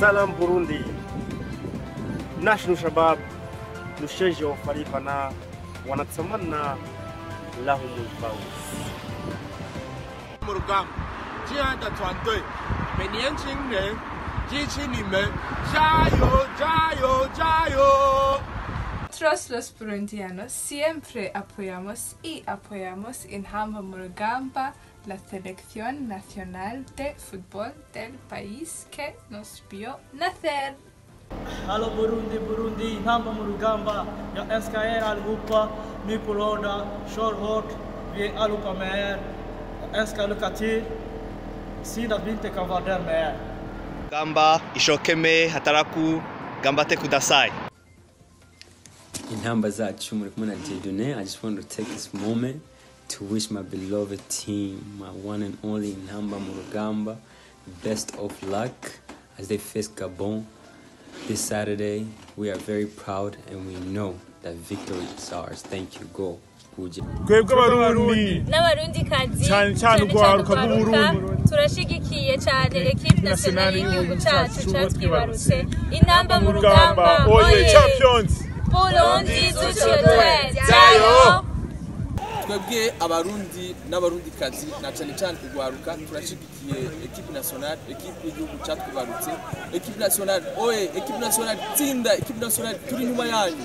Salam Burundi. Nahnu shabab nushajju farifana wanatamanna lahum al-fawz. Murugam, 亲爱的团队，每年轻人，支持你们，加油，加油，加油！ Nosotros los burundianos siempre apoyamos y apoyamos en Hamba Murugamba la selección nacional de fútbol del país que nos vio nacer. Hallå Burundi, Burundi, Hamba Murugamba. Jag älskar er allihopa. Mycket hårda, kör hårt. Vi är allihopa med er. Jag älskar lycka till. Synd att vi inte kan vara där med er. Gamba, ishokeme, hataraku, gambate kudasai. In Hamba zacu muri kumwe na Dieudonné, I just want to take this moment to wish my beloved team, my one and only in Hamba Murugamba, best of luck as they face Gabon this Saturday. We are very proud and we know that victory is ours. Thank you. Go. Kwebwe Abarundi n'abarundi kazi cyane ugwaruka rw'Uburundi turashigikiye cyane equipe nationale y'igihugu cyacu cyatwibarutse intamba mu rugamba. Oye champions Burundi zuciye jayo. Twebwe abarundi n'abarundi kazi na cyane ugwaruka turashigikiye equipe nationale, equipe y'igihugu cyatwibarutse, equipe nationale. Oye equipe nationale tsinda, equipe nationale turi nyuma yanyu.